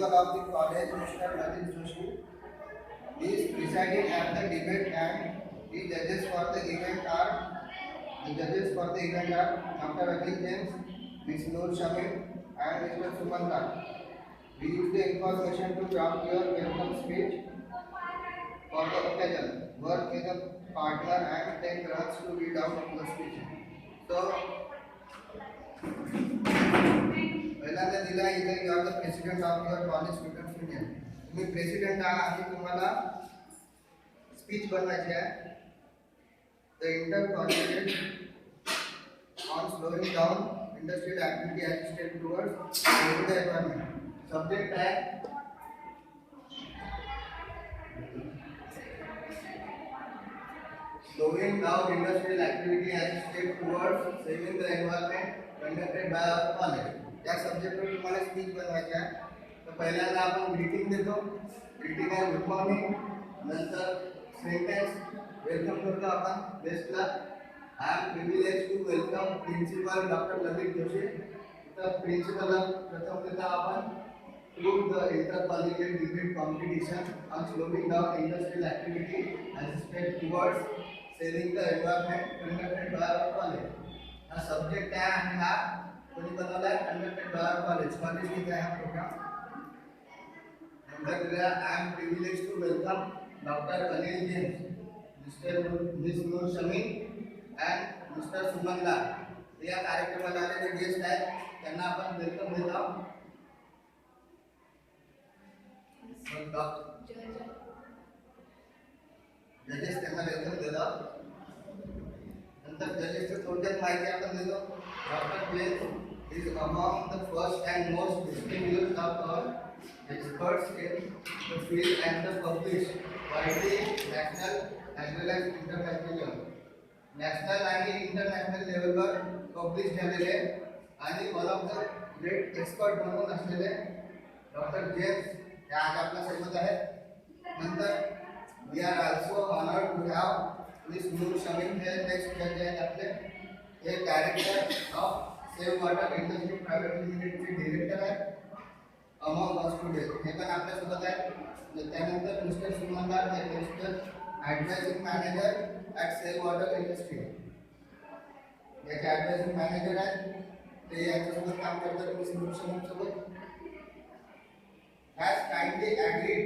principal of the college, Mr. Natin Joshi, is presiding at the debate, and the judges for the event are Dr. Akhil James, Ms. Noor Shamim, and Mr. Suman Khan. We use the information to draft your welcome speech for the occasion. Work with a partner and take turns to read out the speech. So, पहिल्यांदा दिला इथे you are the president of your college students union. तुम्ही president आहात आणि तुम्हाला speech बनवायची आहे. The inter college on slowing down industrial activity as a step towards saving the environment. Subject है slowing down industrial activity as a step towards saving the environment conducted by our college. या subject वर तुम्हाला speech बनवायची आहे. तर पहिल्यांदा आपण greeting देतो. Greeting आहे गुड मॉर्निंग. नंतर सेंटेन्स वेलकम करतो आपण गेस्टला. I am privileged to welcome Principal Dr. Lalit Joshi. The principal प्रथम देता आपण through the intercollegiate debate competition on slowing down industrial activity as a step towards saving the environment conducted by our college. हा subject आहे आणि हा कोणी बनवला आहे conducted by our college. College किती आहे हा प्रोग्राम. नंतर दिला I am privileged to welcome Dr. Akhil James, Ms. Noor Shamim and Mr. Suman Khan. या कार्यक्रमाला आलेले गेस्ट आहेत त्यांना आपण वेलकम देत आहोत. जजेस त्यांना वेलकम देत आहोत. नंतर जजेसची थोडक्यात माहिती आपण देतो. Doctor James is among the first and most distinguished of our experts in the field and the published widely national as well as international level. National आणि इंटरनॅशनल लेवलवर पब्लिश झालेले आणि one of the great expert म्हणून असलेले doctor James हे आज आपल्यासोबत आहेत. नंतर we are also honoured to have miss Noor Shamim हे नेक्स्ट जज आहेत आपले. हे director of save water industry private लिमिटेडचे डिरेक्टर आहेत अमॉंग अस टुडे. हे पण आपल्यासोबत आहेत. त्यानंतर मिस्टर सुमन खान हे mister advising manager at Save Water Industry. याचे ॲडवायझिंग मॅनेजर आहेत. ते यांच्यासोबत काम करतात. मिस नूर शमीम सोबत. Has kindly agreed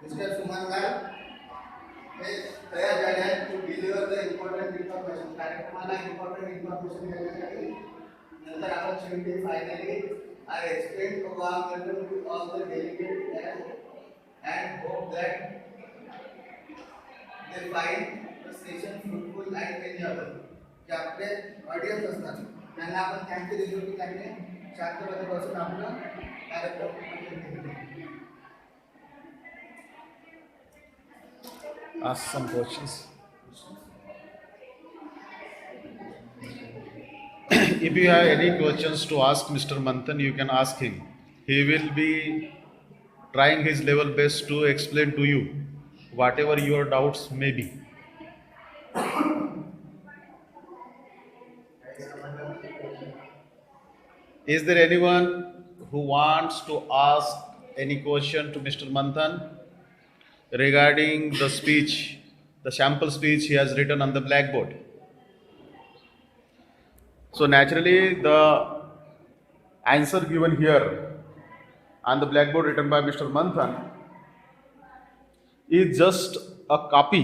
mister Suman Khan हे तयार झाले आहेत to deliver the important information. कार्यक्रमाला इम्पॉर्टंट इन्फॉर्मेशन देण्यासाठी. नंतर आपण शेवटी finally I extend a warm welcome to all the delegates and hope that they find the session fruitful and enjoyable. जे आपले ऑडियन्स असतात त्यांना आपण थँक्यू देतो की त्यांनी शांतपणे बसून आपलं कार्यक्रम ask some questions. If you have any questions to ask Mr. Manthan, you can ask him. He will be trying his level best to explain to you whatever your doubts may be. Is there anyone who wants to ask any question to Mr. Manthan regarding the speech, the sample speech he has written on the blackboard? So naturally the answer given here on the blackboard written by Mr. Manthan is just a copy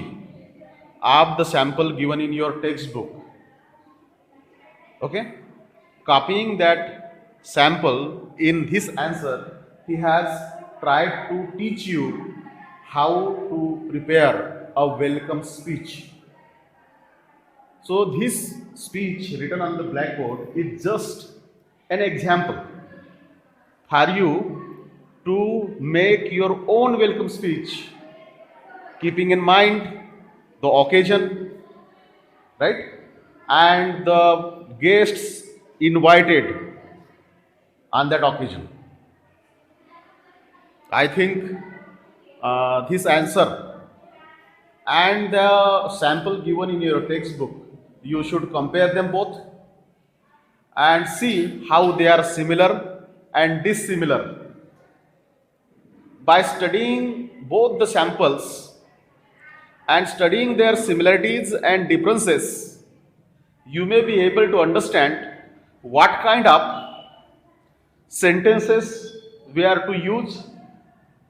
of the sample given in your textbook. Okay? Copying that sample in this answer, he has tried to teach you how to prepare a welcome speech. So this speech written on the blackboard is just an example for you to make your own welcome speech, keeping in mind the occasion, right, and the guests invited on that occasion. I think this answer and the sample given in your textbook, you should compare them both and see how they are similar and dissimilar. By studying both the samples and studying their similarities and differences, you may be able to understand what kind of sentences we are to use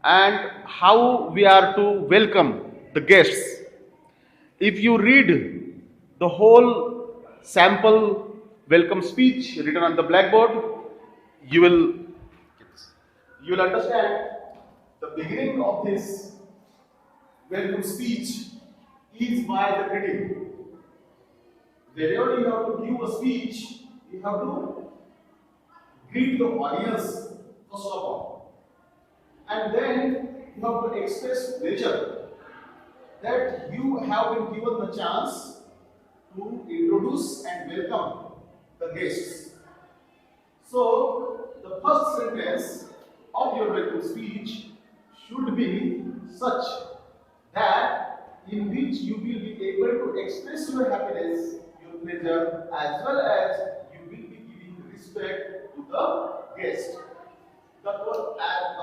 and how we are to welcome the guests. If you read the whole sample welcome speech written on the blackboard, you will understand the beginning of this welcome speech is by the greeting. Whenever you have to give a speech, you have to greet the audience first of all, and then you have to express pleasure that you have been given the chance to introduce and welcome the guests. So, the first sentence of your welcome speech should be such that in which you will be able to express your happiness, your pleasure, as well as you will be giving respect to the guest. The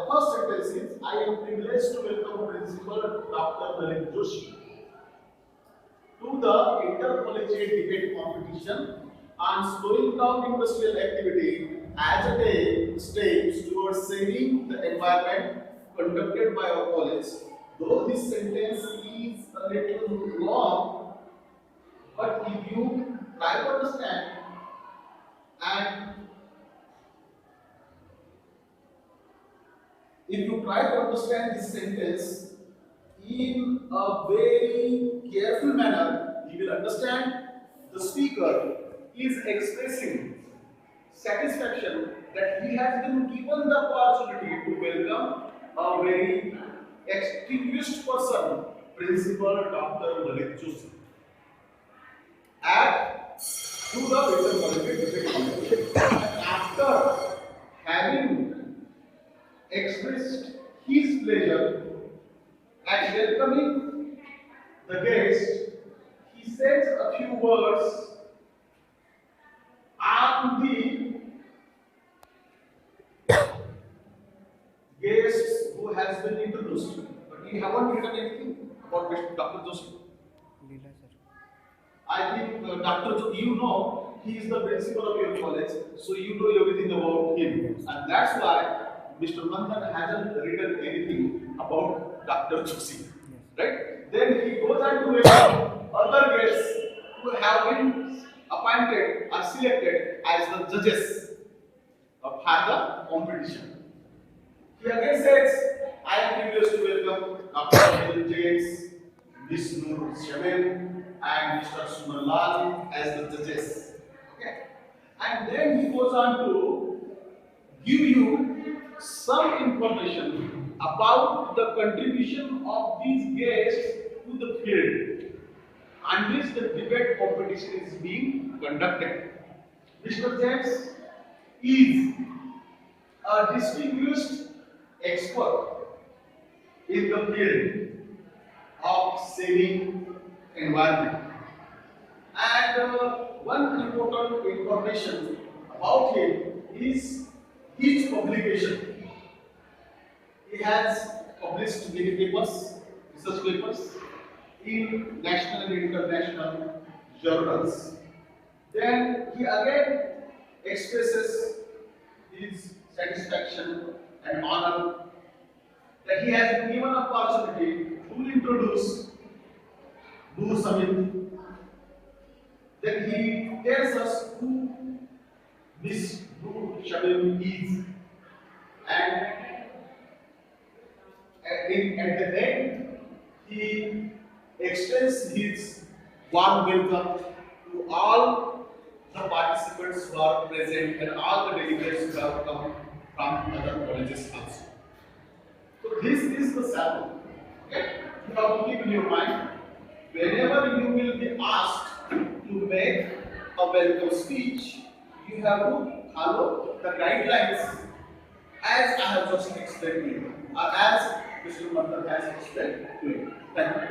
first sentence is, I am privileged to welcome Principal Dr. Lalit Joshi to the intercollegiate debate competition on slowing down industrial activity as a step towards saving the environment conducted by our college. Though this sentence is a little long, but if you try to understand and if you try to understand this sentence in a very careful manner, you will understand the speaker is expressing satisfaction that he has been given the opportunity to welcome a very distinguished person, Principal Dr. Lalit Joshi, to the Winter Collegiate. After having expressed his pleasure at welcoming the guest, he says a few words on the guests who has been introduced. But he haven't written anything about Dr. Joshi. I think Dr. Joshi, you know, he is the principal of your college, so you know everything about him. And that's why Mr. Manthan hasn't written anything about Dr. Joshi. Right? Then he goes on to welcome other guests who have been appointed or selected as the judges of the competition. He again says, I am privileged to welcome Dr. Neil James, Ms. Noor Shamim, and Mr. Suman Lal as the judges. Okay? And then he goes on to give you some information about the contribution of these guests to the field on which the debate competition is being conducted. Mr. James is a distinguished expert in the field of saving environment. And one important information about him is his publication. He has published many papers, research papers, in national and international journals. Then he again expresses his satisfaction and honor that he has been given an opportunity to introduce Noor Samit. Then he tells us who Miss Noor Shamim is, and at the end he extends his warm welcome to all the participants who are present and all the delegates who have come from other colleges also. So this is the sample. Okay? You have to keep in your mind, whenever you will be asked to make a welcome speech, you have to follow the guidelines as I have just explained to you, or as Mr. Manthan has explained to you. Thank you.